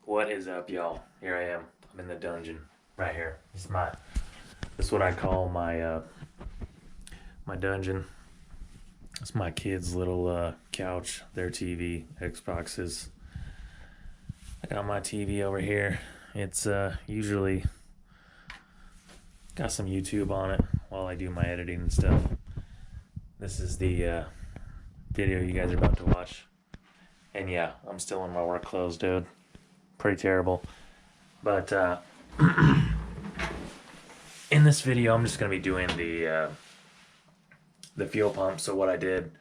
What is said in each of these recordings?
What is up, y'all? Here I am. I'm in the dungeon right here. This is what I call my my dungeon. It's my kids' little couch, their TV, Xboxes. I got my TV over here. It's usually got some YouTube on it while I do my editing and stuff. This is the video you guys are about to watch. And yeah, I'm still in my work clothes, dude. Pretty terrible. But in this video, I'm just going to be doing the fuel pump. So what I did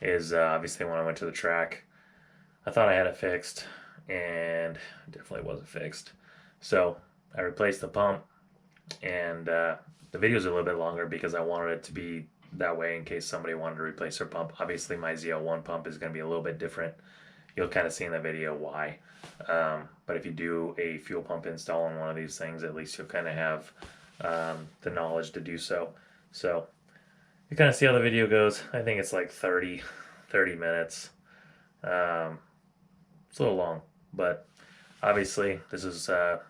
is obviously when I went to the track, I thought I had it fixed, and it definitely wasn't fixed. So I replaced the pump, and the video's a little bit longer because I wanted it to be that way in case somebody wanted to replace their pump. Obviously, my ZL1 pump is going to be a little bit different. You'll kind of see in the video why. But if you do a fuel pump install on one of these things, at least you'll kind of have the knowledge to do so. So you kind of see how the video goes. I think it's like 30 minutes. It's a little long, but obviously this is a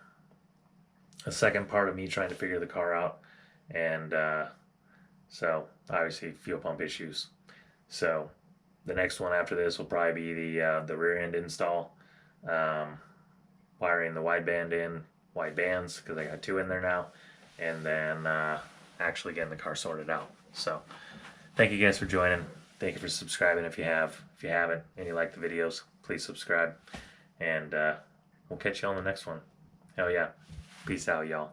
second part of me trying to figure the car out. And so obviously fuel pump issues. So the next one after this will probably be the rear end install, wiring the wide bands, because I got 2 in there now, and then actually getting the car sorted out. So thank you guys for joining. Thank you for subscribing if you have. If you haven't and you like the videos, please subscribe, and we'll catch you on the next one. Hell yeah. Peace out, y'all.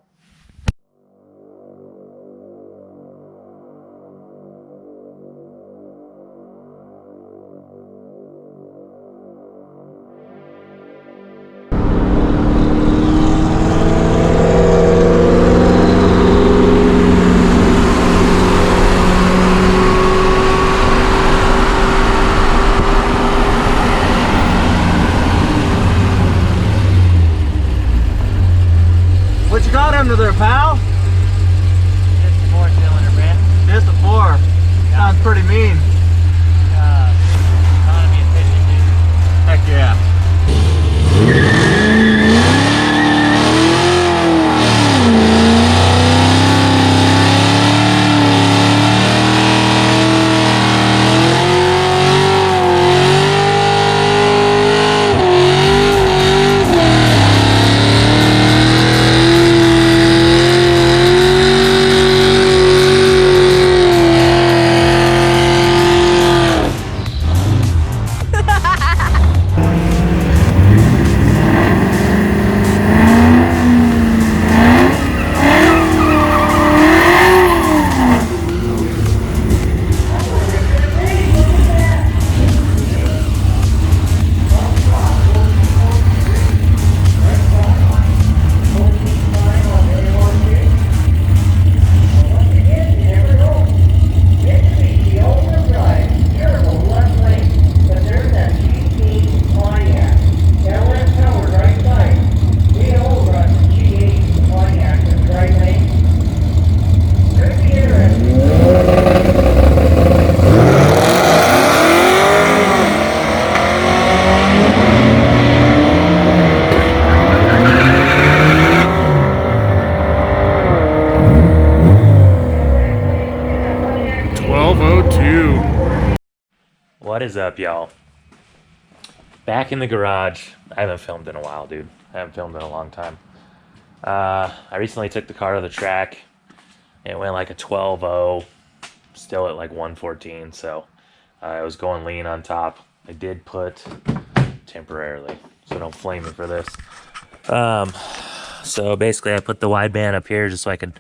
What you got under there, pal? Just a 4-cylinder, man. Just a 4. Yeah. Sounds pretty mean. Economy efficient, dude. Heck yeah. What is up, y'all? Back in the garage. I haven't filmed in a while, dude. I haven't filmed in a long time. I recently took the car to the track. It went like a 12.0, still at like 114, so I was going lean on top. I did put temporarily, so don't flame me for this. So basically I put the wideband up here just so I could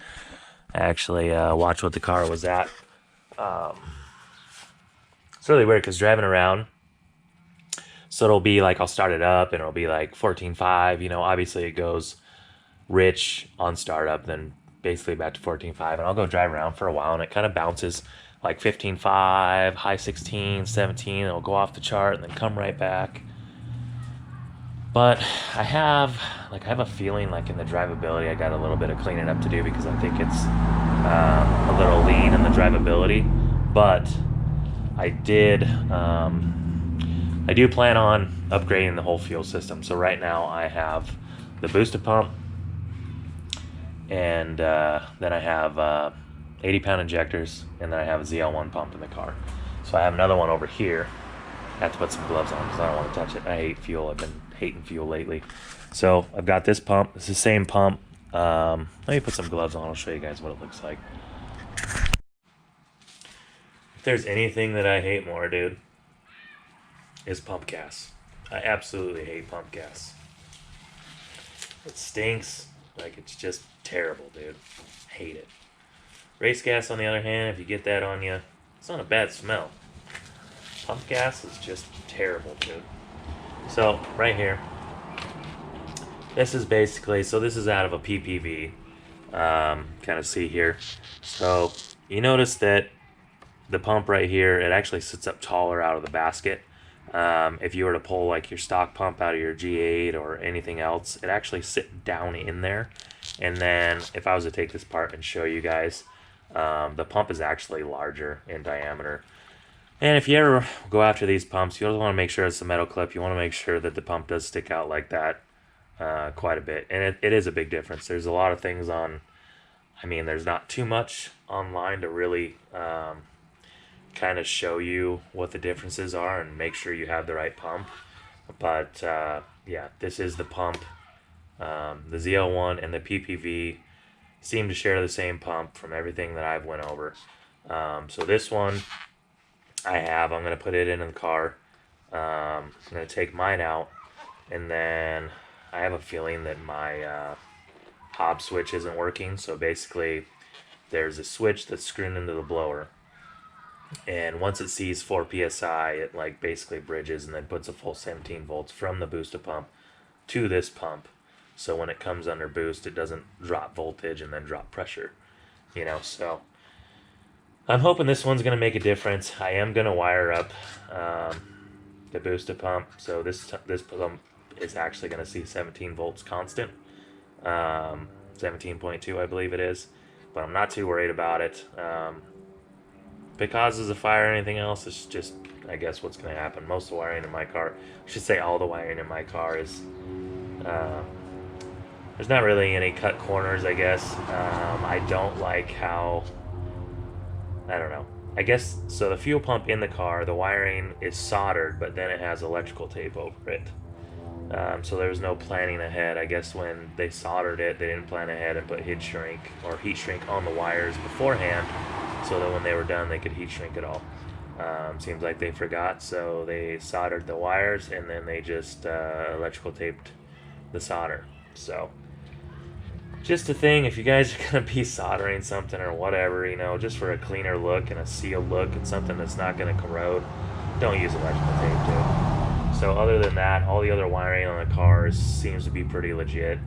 actually watch what the car was at. It's really weird because driving around, so it'll be like I'll start it up and it'll be like 14.5. You know, obviously it goes rich on startup, then basically back to 14.5, and I'll go drive around for a while and it kind of bounces like 15.5, high 16, 17. It'll go off the chart and then come right back. But I have a feeling like in the drivability I got a little bit of cleaning up to do because I think it's a little lean in the drivability. But I did I do plan on upgrading the whole fuel system. So right now I have the booster pump, and then I have 80-pound injectors, and then I have a ZL1 pump in the car. So I have another one over here. I have to put some gloves on because I don't want to touch it. I hate fuel. I've been hating fuel lately. So I've got this pump. It's the same pump. Let me put some gloves on. I'll show you guys what it looks like. If there's anything that I hate more, dude, is pump gas. I absolutely hate pump gas. It stinks. Like, it's just terrible, dude. Hate it. Race gas, on the other hand, if you get that on you, it's not a bad smell. Pump gas is just terrible, dude. So, right here, this is basically, so this is out of a PPV. Kind of see here. So, you notice that the pump right here, it actually sits up taller out of the basket. If you were to pull like your stock pump out of your G8 or anything else, it actually sits down in there. And then if I was to take this apart and show you guys, the pump is actually larger in diameter. And if you ever go after these pumps, you also want to make sure it's a metal clip. You want to make sure that the pump does stick out like that quite a bit. And it is a big difference. There's a lot of things on, I mean, there's not too much online to really kind of show you what the differences are and make sure you have the right pump. But yeah, this is the pump. The ZL1 and the PPV seem to share the same pump from everything that I've went over. So this one I'm going to put it in the car. I'm going to take mine out, and then I have a feeling that my hob switch isn't working. So basically there's a switch that's screwed into the blower, and once it sees 4 psi, it like basically bridges and then puts a full 17 volts from the booster pump to this pump. So when it comes under boost, it doesn't drop voltage and then drop pressure, you know. So I'm hoping this one's going to make a difference. I am going to wire up the booster pump. So this pump is actually going to see 17 volts constant, 17.2 I believe it is, but I'm not too worried about it. If it causes a fire or anything else, it's just, I guess, what's going to happen. Most of the wiring in my car, I should say all the wiring in my car is, there's not really any cut corners, I guess. I don't like how, I don't know. I guess, so the fuel pump in the car, the wiring is soldered, but then it has electrical tape over it. So there was no planning ahead. I guess when they soldered it, they didn't plan ahead and put heat shrink on the wires beforehand, so that when they were done, they could heat shrink it all. Seems like they forgot, so they soldered the wires, and then they just electrical taped the solder. So just a thing, if you guys are going to be soldering something or whatever, you know, just for a cleaner look and a sealed look and something that's not going to corrode, don't use electrical tape too. So other than that, all the other wiring on the cars seems to be pretty legit.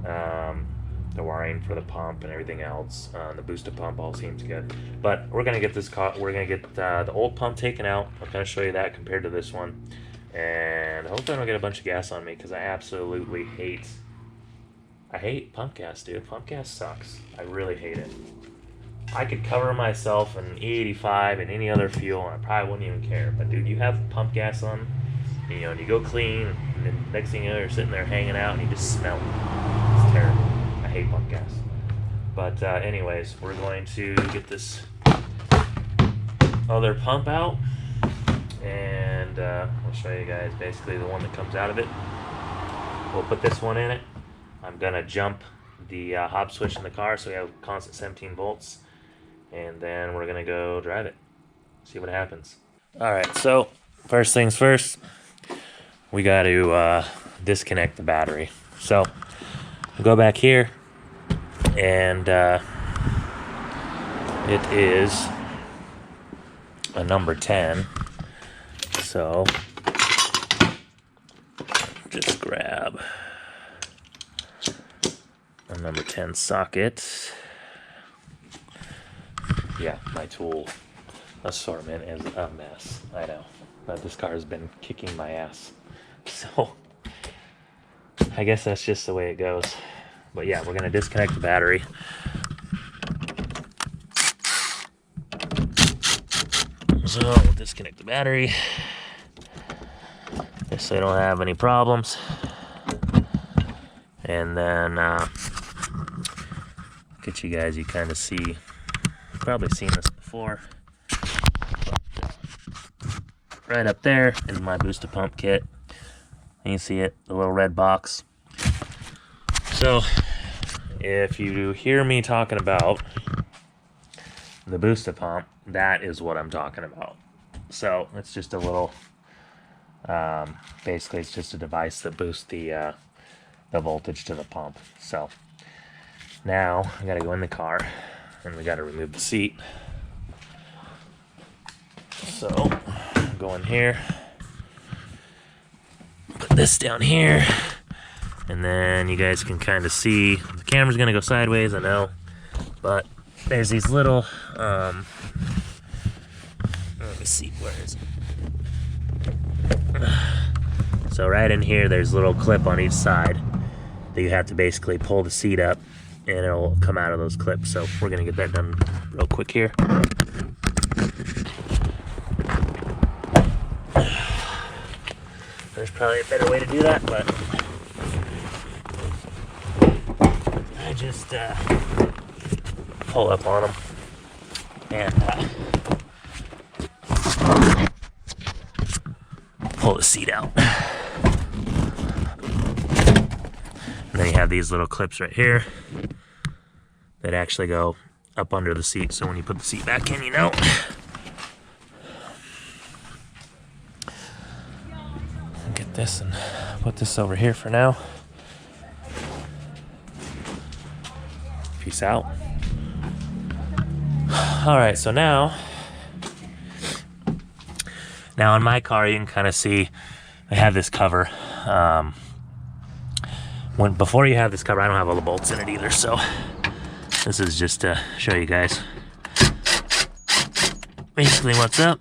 The wiring for the pump and everything else, the booster pump all seems good. But we're gonna get this we're gonna get the old pump taken out. I'm gonna show you that compared to this one, and hopefully I don't get a bunch of gas on me, because I absolutely hate pump gas, dude. Pump gas sucks. I really hate it. I could cover myself in E85 and any other fuel, and I probably wouldn't even care. But dude, you have pump gas on, you know, and you go clean, and then next thing you know, you're sitting there hanging out, and you just smell it. It's terrible. I hate pump gas. But anyways, we're going to get this other pump out, and I'll show you guys basically the one that comes out of it. We'll put this one in it. I'm gonna jump the hob switch in the car so we have constant 17 volts, and then we're gonna go drive it, see what happens. All right, so first things first, we got to disconnect the battery. So go back here, and it is a number 10. So just grab a number 10 socket. Yeah, my tool assortment is a mess, I know, but this car has been kicking my ass, so I guess that's just the way it goes. But yeah, we're gonna disconnect the battery. So we'll disconnect the battery. so you don't have any problems. And then get you guys, you kind of see, you've probably seen this before. Right up there is my booster pump kit. And you see it, the little red box. So if you hear me talking about the booster pump, that is what I'm talking about. So it's just a little, basically it's just a device that boosts the voltage to the pump. So now I gotta go in the car and we gotta remove the seat. So go in here, put this down here, and then you guys can kind of see the camera's gonna go sideways, I know, but there's these little let me see, where is it? So right in here there's a little clip on each side that you have to basically pull the seat up and it'll come out of those clips. So we're gonna get that done real quick here. There's probably a better way to do that, but I just pull up on them and pull the seat out. And then you have these little clips right here that actually go up under the seat, so when you put the seat back in, you know. Get this and put this over here for now. Peace out. Alright, so now on my car you can kind of see I have this cover. Before you have this cover, I don't have all the bolts in it either, so this is just to show you guys basically what's up.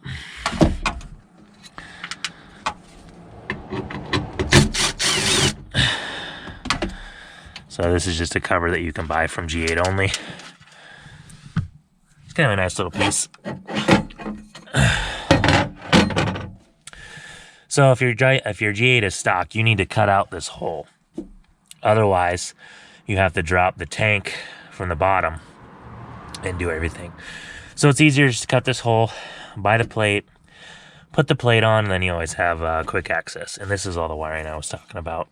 So this is just a cover that you can buy from G8 only. It's kind of a nice little piece. So if your G8 is stock, you need to cut out this hole. Otherwise, you have to drop the tank from the bottom and do everything. So it's easier just to cut this hole, buy the plate, put the plate on, and then you always have quick access. And this is all the wiring I was talking about.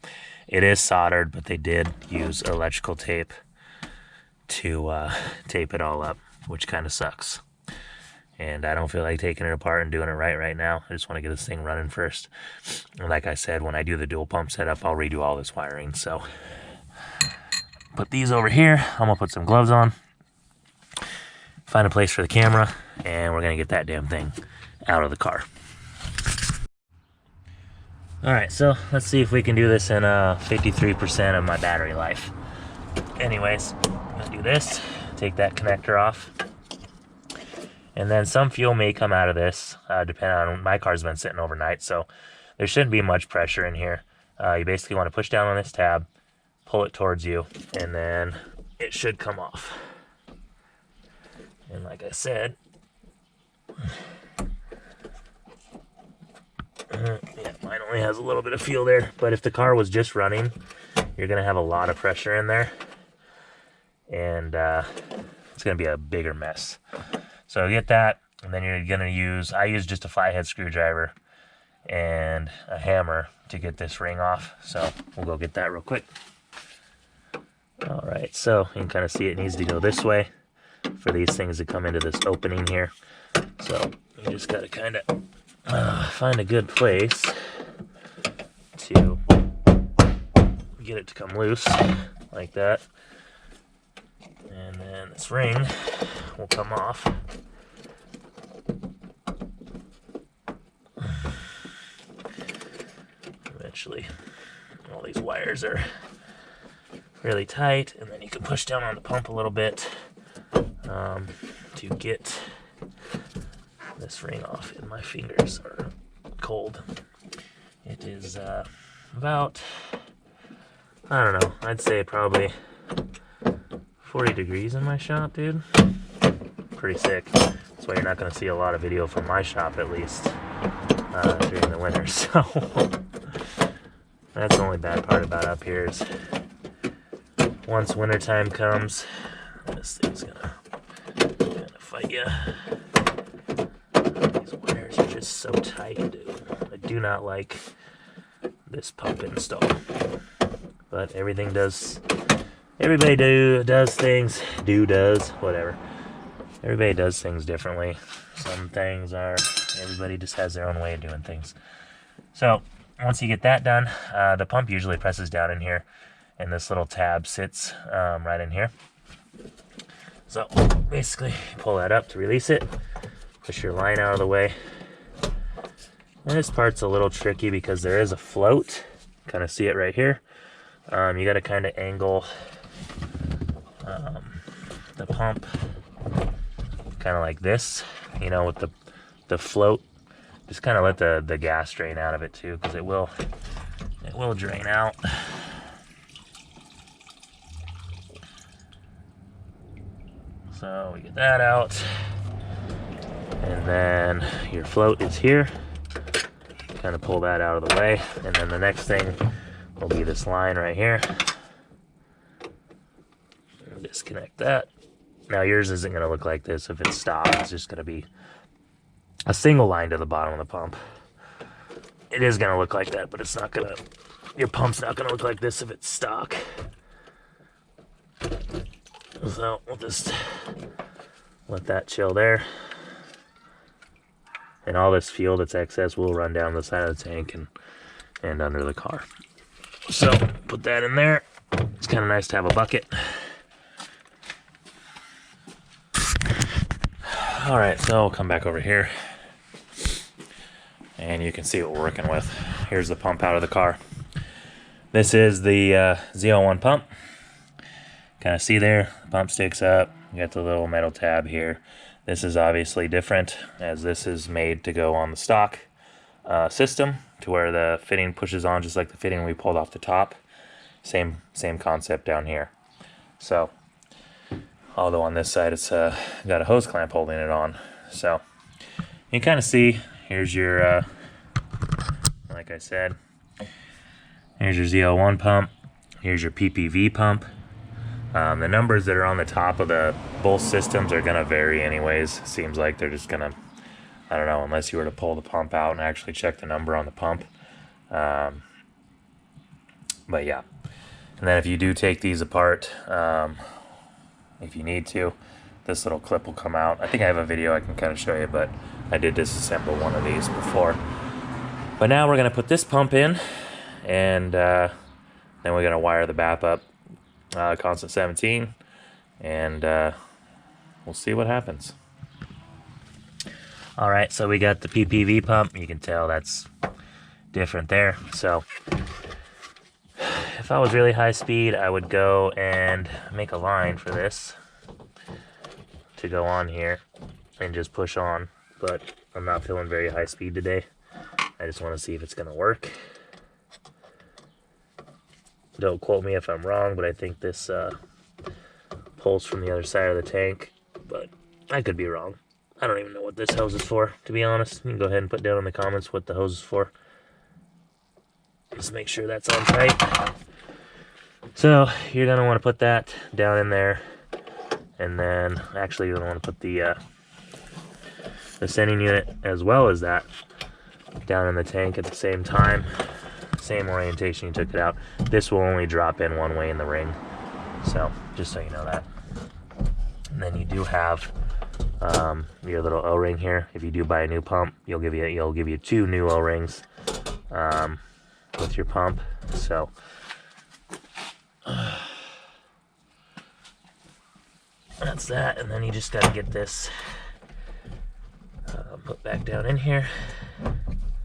It is soldered, but they did use electrical tape to tape it all up, which kind of sucks. And I don't feel like taking it apart and doing it right now. I just want to get this thing running first. And like I said, when I do the dual pump setup, I'll redo all this wiring. So put these over here. I'm gonna put some gloves on, find a place for the camera, and we're gonna get that damn thing out of the car. All right, so let's see if we can do this in 53% of my battery life. Anyways, I'm gonna do this, take that connector off. And then some fuel may come out of this, depending on, my car's been sitting overnight, so there shouldn't be much pressure in here. You basically want to push down on this tab, pull it towards you, and then it should come off. And like I said, yeah, mine only has a little bit of fuel there, but if the car was just running, you're going to have a lot of pressure in there, and it's going to be a bigger mess. So get that, and then you're gonna I use just a flathead screwdriver and a hammer to get this ring off. So we'll go get that real quick. All right, so you can kind of see it needs to go this way for these things to come into this opening here. So you just gotta kind of find a good place to get it to come loose like that. And then this ring will come off. Eventually, all these wires are really tight, and then you can push down on the pump a little bit to get this ring off. And my fingers are cold. It is about, I don't know, I'd say probably 40 degrees in my shop, dude. Pretty sick. That's why you're not going to see a lot of video from my shop, at least during the winter. So That's the only bad part about up here is once wintertime comes, this thing's gonna kind of fight you. These wires are just so tight, dude. I do not like this pump install. But everybody does things, whatever. Everybody does things differently. Some things are, everybody just has their own way of doing things. So, once you get that done, the pump usually presses down in here, and this little tab sits right in here. So, basically, pull that up to release it, push your line out of the way. And this part's a little tricky because there is a float. Kind of see it right here. You got to kind of angle the pump kind of like this, you know, with the float. Just kind of let the gas drain out of it too, because it will drain out. So we get that out, and then your float is here. Kind of pull that out of the way, and then the next thing will be this line right here. Disconnect that. Now yours isn't going to look like this if it's stopped. It's just going to be a single line to the bottom of the pump. It is going to look like that, but it's not going to, your pump's not going to look like this if it's stock. So we'll just let that chill there. And all this fuel that's excess will run down the side of the tank and under the car. So put that in there. It's kind of nice to have a bucket. All right, so we'll come back over here, and you can see what we're working with. Here's the pump out of the car. This is the ZL1 pump. Kind of see there, the pump sticks up. You got the little metal tab here. This is obviously different, as this is made to go on the stock system, to where the fitting pushes on just like the fitting we pulled off the top. Same concept down here. So, although on this side it's got a hose clamp holding it on. So you can kind of see, here's your, like I said, here's your ZL1 pump, here's your PPV pump. The numbers that are on the top of both systems are going to vary anyways. Seems like they're just going to, I don't know, unless you were to pull the pump out and actually check the number on the pump. But yeah. And then if you do take these apart, if you need to, this little clip will come out. I think I have a video I can kind of show you, but I did disassemble one of these before. But now we're going to put this pump in, and then we're going to wire the BAP up constant 17, and we'll see what happens. All right, so we got the PPV pump. You can tell that's different there. So if I was really high speed, I would go and make a line for this to go on here and just push on, but I'm not feeling very high speed today. I just want to see if it's going to work. Don't quote me if I'm wrong, but I think this pulls from the other side of the tank, but I could be wrong. I don't even know what this hose is for, to be honest. You can go ahead and put down in the comments what the hose is for. Just make sure that's on tight. So you're going to want to put that down in there, and then actually you're going to want to put the sending unit as well as that down in the tank at the same time. Same orientation you took it out. This will only drop in one way in the ring, so just so you know that. And then you do have your little O-ring here. If you do buy a new pump, you'll give you 2 new O-rings with your pump. So that's that, and then you just got to get this put back down in here,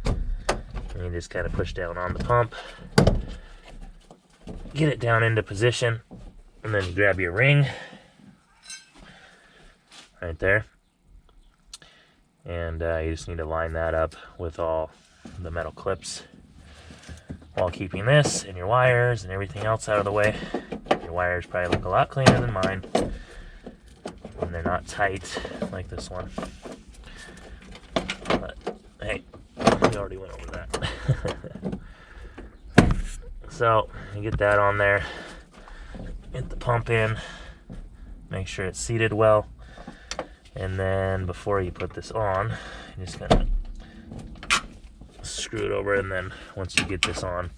and you just kind of push down on the pump, get it down into position, and then you grab your ring right there, and you just need to line that up with all the metal clips while keeping this and your wires and everything else out of the way. Your wires probably look a lot cleaner than mine when they're not tight like this one. But hey, we already went over that. So you get that on there, get the pump in, make sure it's seated well, and then before you put this on, you just gotta screw it over, and then once you get this on,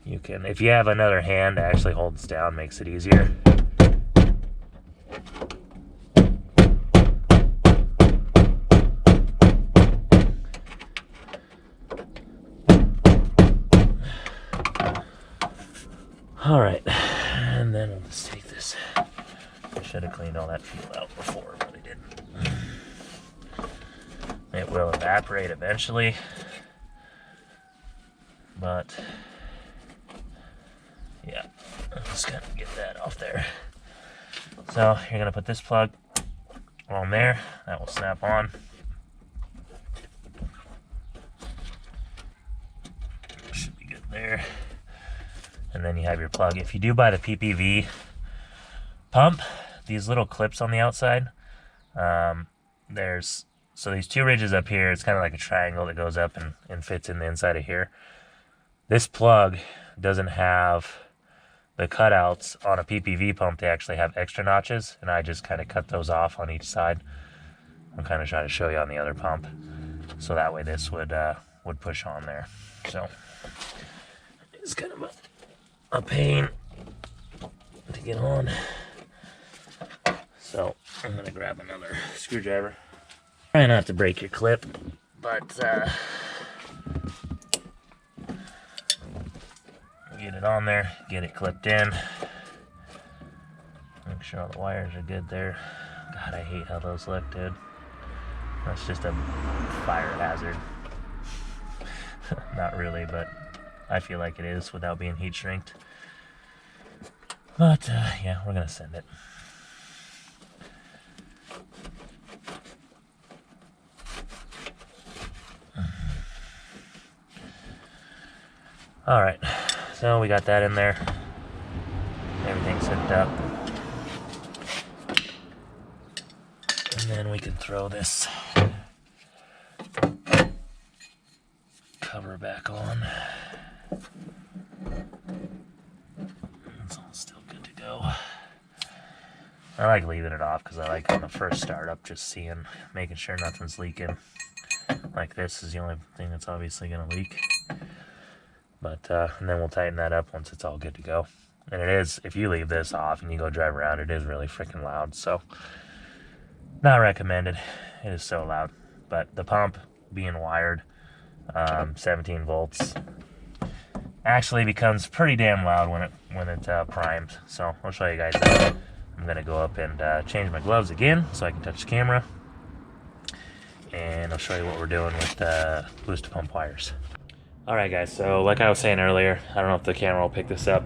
you can, if you have another hand to actually hold this down, makes it easier. All right, and then we'll just take this. I should have cleaned all that fuel out before, but I didn't. It will evaporate eventually, but yeah, I'm just gonna get that off there. So you're gonna put this plug on there, that will snap on. Should be good there. And then you have your plug. If you do buy the PPV pump, these little clips on the outside, so these two ridges up here, it's kind of like a triangle that goes up and fits in the inside of here. This plug doesn't have the cutouts on a PPV pump. They actually have extra notches, and I just kind of cut those off on each side. I'm kind of trying to show you on the other pump, so that way this would push on there. So it's kind of a pain to get on. So I'm gonna grab another screwdriver. Try not to break your clip, but get it on there, get it clipped in. Make sure all the wires are good there. God, I hate how those look, dude. That's just a fire hazard. Not really, but I feel like it is without being heat shrinked. But yeah, we're gonna send it. All right, so we got that in there. Everything's hooked up. And then we can throw this cover back on. It's all still good to go. I like leaving it off because I like on the first startup just making sure nothing's leaking. Like this is the only thing that's obviously going to leak. But and then we'll tighten that up once it's all good to go. And it is, if you leave this off and you go drive around, it is really freaking loud. So not recommended. It is so loud. But the pump being wired, 17 volts, actually becomes pretty damn loud when it primes. So I'll show you guys that. I'm gonna go up and change my gloves again so I can touch the camera, and I'll show you what we're doing with the booster pump wires. All right, guys. So like I was saying earlier, I don't know if the camera will pick this up,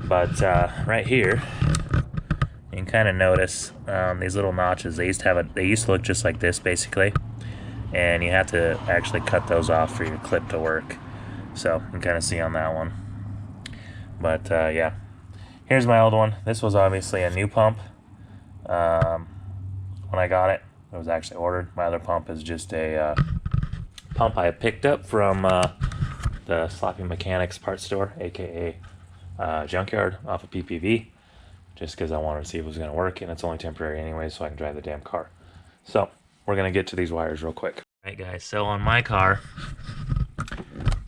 but right here you can kind of notice these little notches. They used to look just like this basically, and you have to actually cut those off for your clip to work. So you can kind of see on that one. But yeah, here's my old one. This was obviously a new pump when I got it. It was actually ordered. My other pump is just a pump I picked up from the Sloppy Mechanics parts store, aka Junkyard, off of PPV, just because I wanted to see if it was going to work, and it's only temporary anyway, so I can drive the damn car. So we're going to get to these wires real quick. All right, guys, so on my car,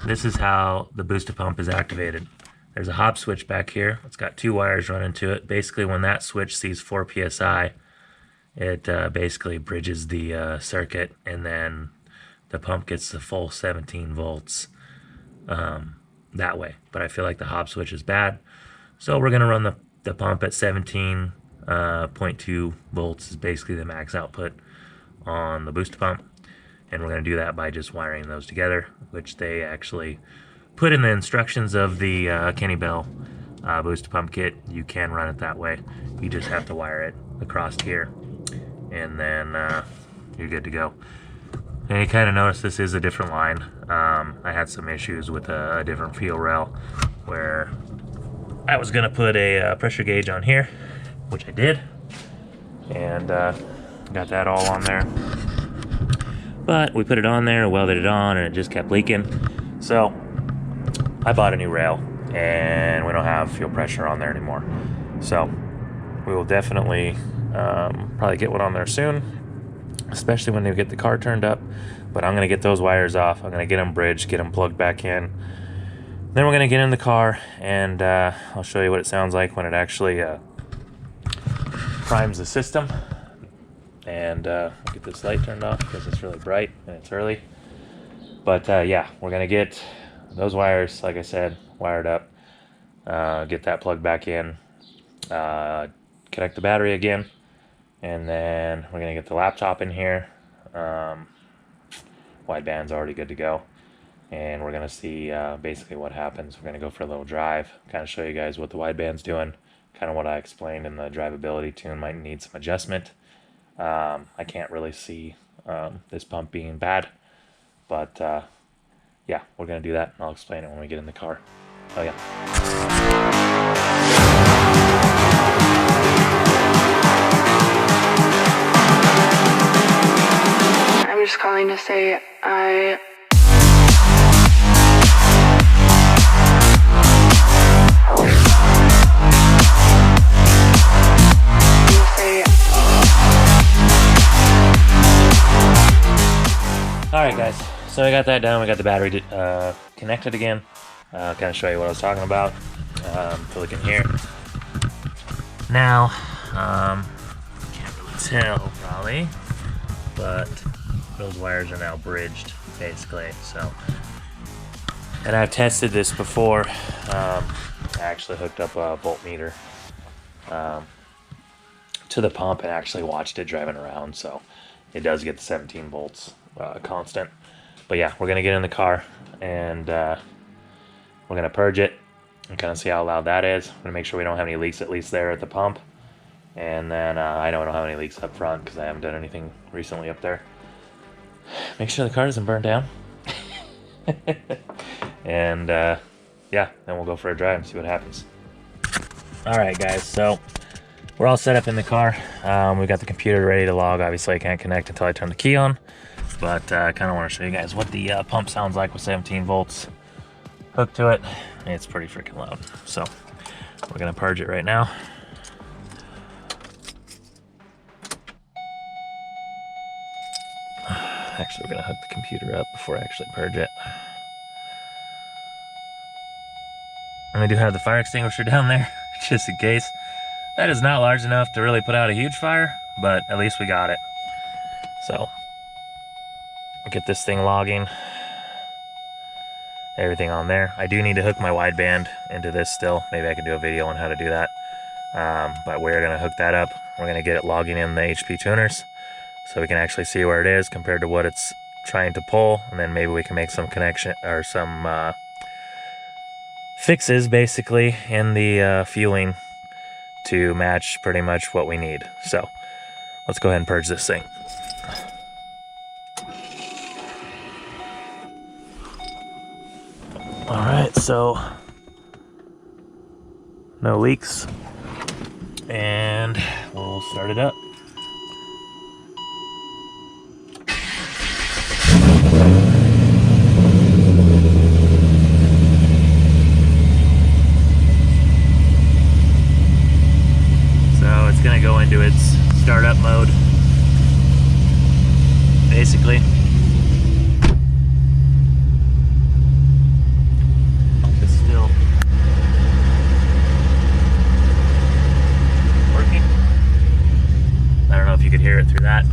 this is how the booster pump is activated. There's a hop switch back here. It's got two wires running to it. Basically, when that switch sees 4 psi, it basically bridges the circuit, and then the pump gets the full 17 volts that way. But I feel like the hop switch is bad, so we're going to run the pump at 17.2 volts is basically the max output on the booster pump, and we're going to do that by just wiring those together, which they actually put in the instructions of the KENNE booster pump kit. You can run it that way. You just have to wire it across here, and then you're good to go. And you kind of notice this is a different line. I had some issues with a different fuel rail where I was gonna put a pressure gauge on here, which I did, and got that all on there. But we put it on there, welded it on, and it just kept leaking. So I bought a new rail, and we don't have fuel pressure on there anymore. So we will definitely probably get one on there soon, especially when they get the car turned up. But I'm gonna get those wires off. I'm gonna get them bridged, get them plugged back in. Then we're gonna get in the car, and I'll show you what it sounds like when it actually primes the system. And get this light turned off because it's really bright and it's early. But yeah, we're gonna get those wires, like I said, wired up, get that plugged back in, connect the battery again, and then we're gonna get the laptop in here. Wideband's already good to go, and we're gonna see basically what happens. We're gonna go for a little drive, kind of show you guys what the wideband's doing, kind of what I explained in the drivability tune. Might need some adjustment. I can't really see this pump being bad, but yeah, we're gonna do that, and I'll explain it when we get in the car. Oh yeah. I'm just calling to say Alright guys, so I got that done. We got the battery connected again. Kind of show you what I was talking about. So we can hear. Now, can't really tell probably, but those wires are now bridged basically. So, and I've tested this before. I actually hooked up a voltmeter to the pump and actually watched it driving around. So it does get the 17 volts constant. But yeah, we're gonna get in the car, and we're gonna purge it and kind of see how loud that is. We're gonna make sure we don't have any leaks, at least there at the pump. And then I know I don't have any leaks up front because I haven't done anything recently up there. Make sure the car doesn't burn down. And yeah, then we'll go for a drive and see what happens. All right guys, so we're all set up in the car. We got the computer ready to log. Obviously I can't connect until I turn the key on, but I kind of want to show you guys what the pump sounds like with 17 volts hooked to it. It's pretty freaking loud. So we're gonna purge it right now. Actually, we're gonna hook the computer up before I actually purge it. And we do have the fire extinguisher down there, just in case. That is not large enough to really put out a huge fire, but at least we got it. So, we'll get this thing logging. Everything on there. I do need to hook my wideband into this still. Maybe I can do a video on how to do that. But we're gonna hook that up. We're gonna get it logging in the HPTUNERS, so we can actually see where it is compared to what it's trying to pull, and then maybe we can make some connection or some fixes basically in the fueling to match pretty much what we need. So let's go ahead and purge this thing. All right, so no leaks, and we'll start it up. So it's gonna go into its startup mode, basically. It's still working. I don't know if you could hear it through that,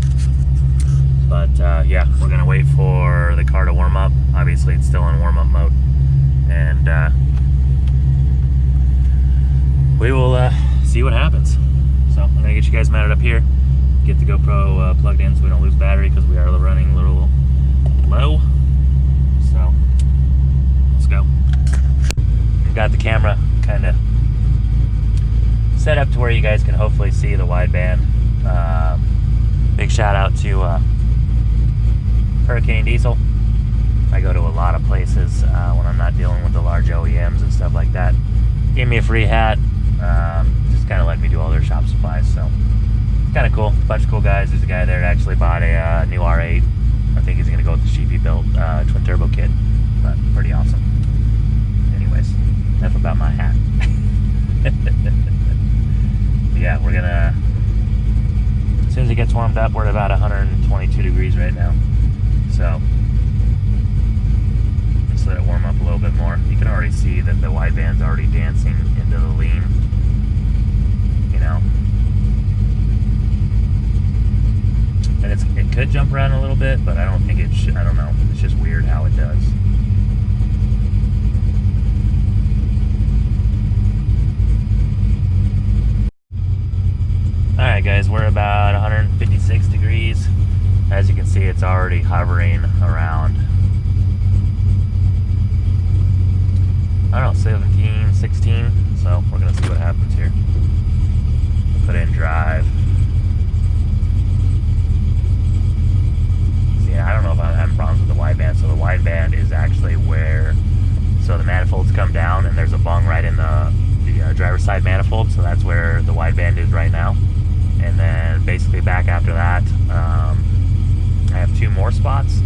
but yeah, we're gonna wait for the car to warm up. Obviously it's still in warm-up mode, and we will see what happens. So I'm gonna get you guys mounted up here, get the GoPro plugged in so we don't lose battery, because we are running a little low. So let's go. Got the camera kind of set up to where you guys can hopefully see the wideband. Big shout out to Hurricane Diesel. I go to a lot of places when I'm not dealing with the large OEMs and stuff like that. Gave me a free hat. Just kind of let me do all their shop supplies, so it's kind of cool. Bunch of cool guys. There's a guy there that actually bought a new R8. I think he's gonna go with the Sheepy built twin turbo kit, but pretty awesome. Anyways, Enough about my hat. Yeah, we're gonna, as soon as it gets warmed up, we're at about 122 degrees right now. So, just let it warm up a little bit more. You can already see that the wideband's already dancing into the lean. You know. And it could jump around a little bit, but I don't think it should. I don't know. It's just weird how it does. Alright guys, we're about 156 degrees. As you can see, it's already hovering around, I don't know, 17, 16. So we're going to see what happens here. Put in drive. Yeah, I don't know if I'm having problems with the wideband. So the wideband is actually where, so the manifolds come down and there's a bung right in the driver's side manifold. So that's where the wideband is right now. And then basically back after that, I have 2 more spots,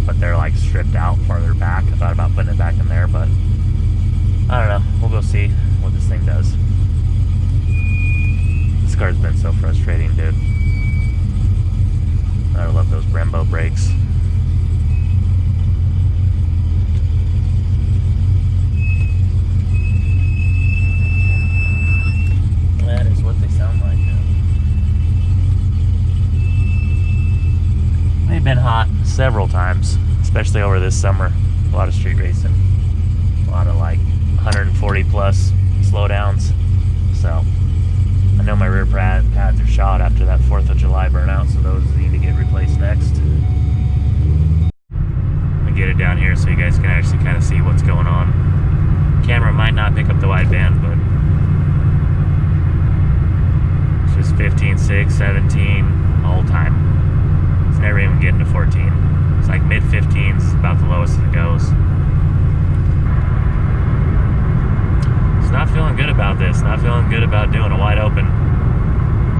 but they're like stripped out farther back. I thought about putting it back in there, but I don't know. We'll go see what this thing does. This car's been so frustrating, dude. I love those Brembo brakes. That is what they sound like. They've been hot several times, especially over this summer. A lot of street racing. A lot of like 140 plus slowdowns. So I know my rear pads are shot after that 4th of July burnout, so those need to get replaced next. I get it down here so you guys can actually kind of see what's going on. Camera might not pick up the wideband, but it's just 15, 6, 17 all time. It's never even getting to 14. It's like mid 15s, about the lowest it goes. It's not feeling good about this. Not feeling good about doing a wide open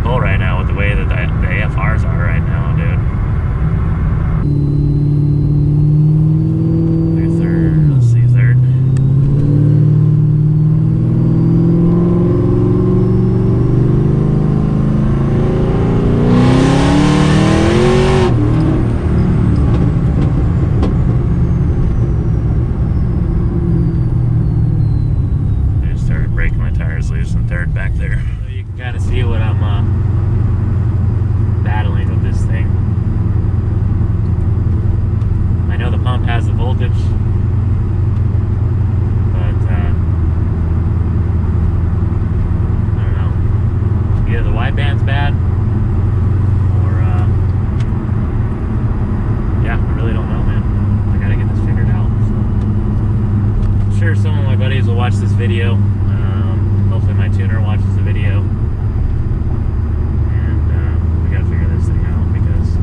pull right now with the way that the AFRs are right now, dude. Third, let's see, third. Back there. So you can kind of see what I'm battling with this thing. I know the pump has the voltage, but I don't know. Either the wideband's bad, or yeah, I really don't know, man. I gotta get this figured out. So I'm sure some of my buddies will watch this video. Hopefully my tuner watches the video, and we gotta figure this thing out, because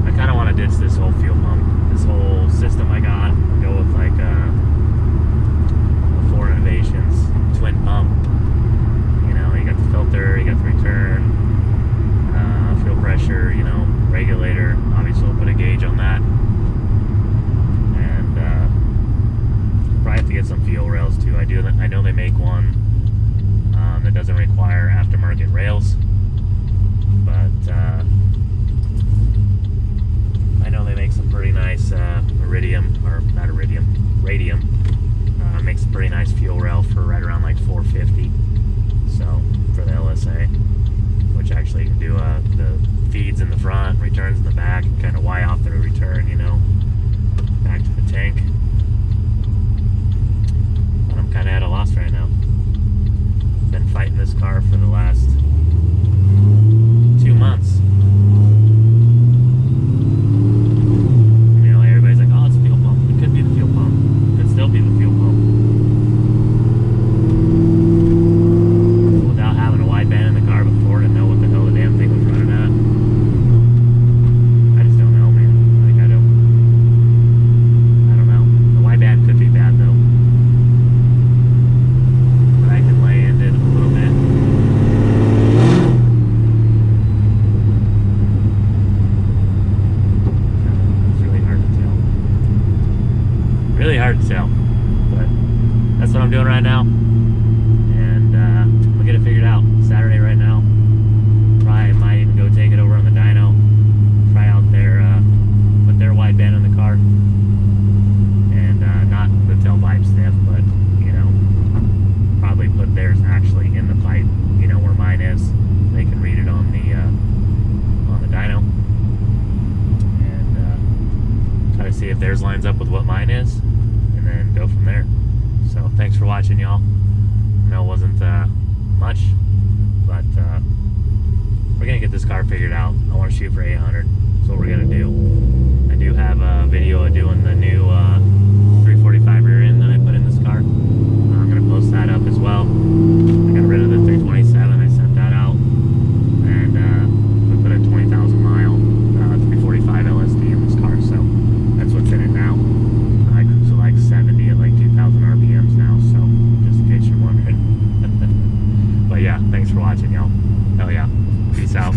I kind of want to ditch this whole fuel pump, this whole system I got, go with like a Ford Innovations twin pump. You know, you got the filter, you got the return, fuel pressure, you know, regulator. Obviously we'll put a gauge on that. Probably have to get some fuel rails too. I know they make one that doesn't require aftermarket rails, but I know they make some pretty nice radium. Makes a pretty nice fuel rail for right around like $450. So for the LSA, which actually you can do the feeds in the front, returns in the back, and kind of Y off the return, you know, back to the tank. Kind of at a loss right now. Been fighting this car for the last 2 months. You know, everybody's like, oh, it's a fuel pump. It could be the fuel pump. It could still be the fuel pump. Without having a wideband in the car before to know what the hell the damn thing was running at. I just don't know, man. Like, I don't know. The wideband could be bad though. I can lay into it a little bit. thanks for watching, y'all. I know it wasn't much, but we're gonna get this car figured out. I want to shoot for 800. That's what we're gonna do. I do have a video of doing the new 345 rear end that I put in this car. I'm gonna post that up as well. I got rid of the 327. I sent that out, and we put a 20,000 mile 345 LSD in this car. So that's what's in it now. I cruise at like 70 at like 2,000 RPMs now. So just in case you're wondering. But yeah, thanks for watching, y'all. Hell yeah. Peace out.